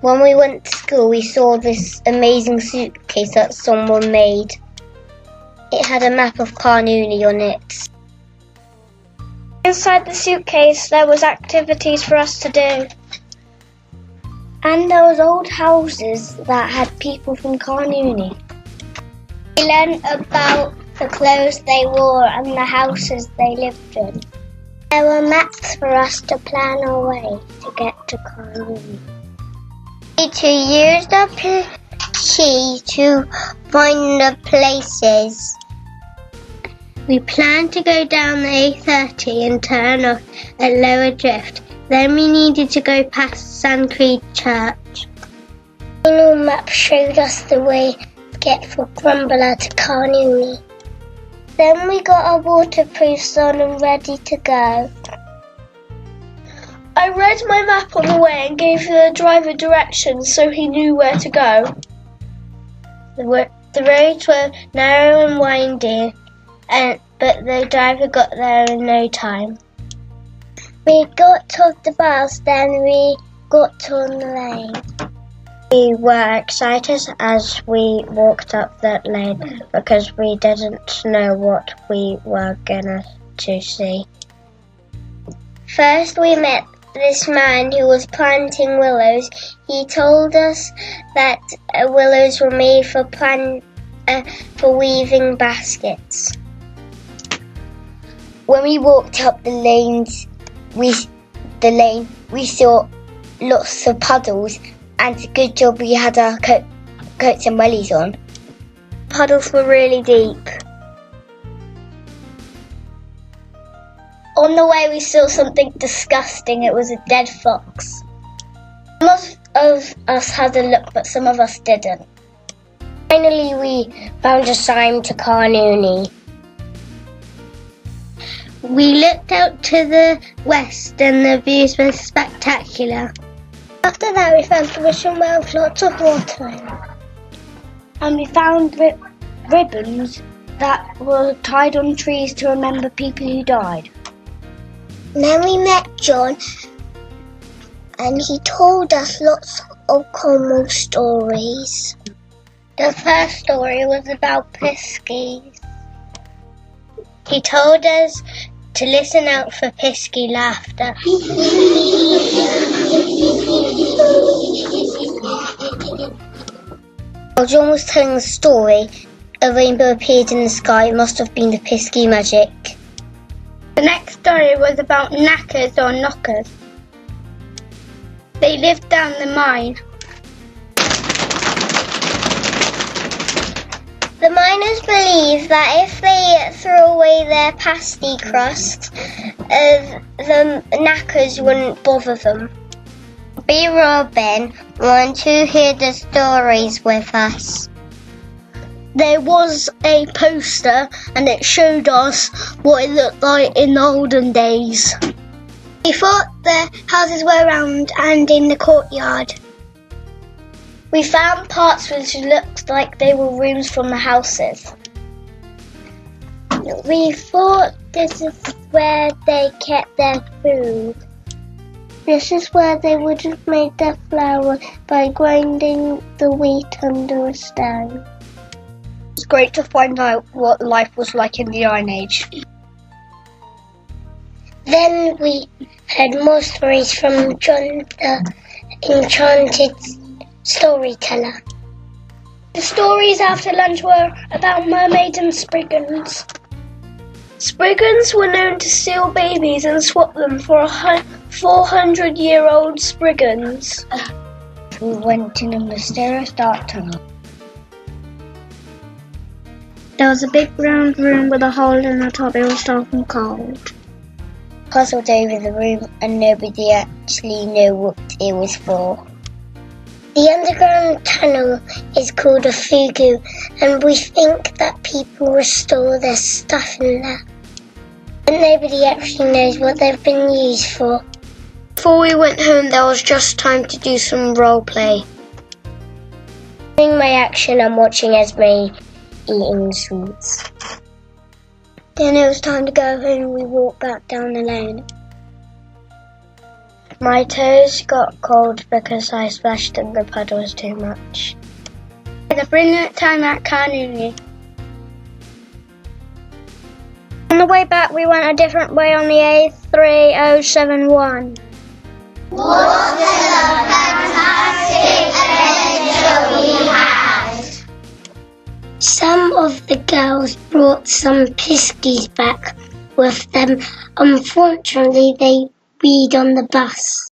When we went to school, we saw this amazing suitcase that someone made. It had a map of Carn on it. Inside the suitcase, there was activities for us to do. And there was old houses that had people from Carn. We learned about the clothes they wore and the houses they lived in. There were maps for us to plan our way to get to Cornwall. To use the key to find the places. We planned to go down the A30 and turn off at Lower Drift. Then we needed to go past Sandcreed Church. The Google map showed us the way to get from Cornwall to Carn. Then we got our waterproofs on and ready to go. I read my map on the way and gave the driver directions so he knew where to go. The roads were narrow and windy, but the driver got there in no time. We got off the bus, then we got on the lane. We were excited as we walked up that lane because we didn't know what we were going to see. First we met this man who was planting willows. He told us that willows were made for weaving baskets. When we walked up the lane, we saw lots of puddles, and it's a good job we had our coats and wellies on. Puddles were really deep. On the way we saw something disgusting. It was a dead fox. Most of us had a look, but some of us didn't. Finally we found a sign to Carn. We looked out to the west and the views were spectacular. After that we found a wishing well with lots of water in it. And we found ribbons that were tied on trees to remember people who died. Then we met John and he told us lots of Cornwall stories. The first story was about piskies. He told us to listen out for pisky laughter. While John was telling the story, a rainbow appeared in the sky. It must have been the pisky magic. The next story was about knackers or knockers. They lived down the mine. The miners believed that if they threw away their pasty crust, the knackers wouldn't bother them. B. Robin wanted to hear the stories with us. There was a poster and it showed us what it looked like in the olden days. We thought the houses were round and in the courtyard. We found parts which looked like they were rooms from the houses. We thought this is where they kept their food. This is where they would have made their flour by grinding the wheat under a stone. It's great to find out what life was like in the Iron Age. Then we heard more stories from John the Enchanted Storyteller. The stories after lunch were about mermaids and spriggans. Spriggans were known to steal babies and swap them for 400-year-old spriggans. We went in a mysterious dark tunnel. There was a big round room with a hole in the top. It was dark and cold. Puzzled over the room and nobody actually knew what it was for. The underground tunnel is called a fugu, and we think that people restore their stuff in there. But nobody actually knows what they've been used for. Before we went home, there was just time to do some role play. Doing my action and watching Esme eating sweets. Then it was time to go home and we walked back down the lane. My toes got cold because I splashed in the puddles too much. The brilliant time at Carn. On the way back, we went a different way on the A3071. What a fantastic adventure we had! Some of the girls brought some piskies back with them. Unfortunately, they weed on the bus.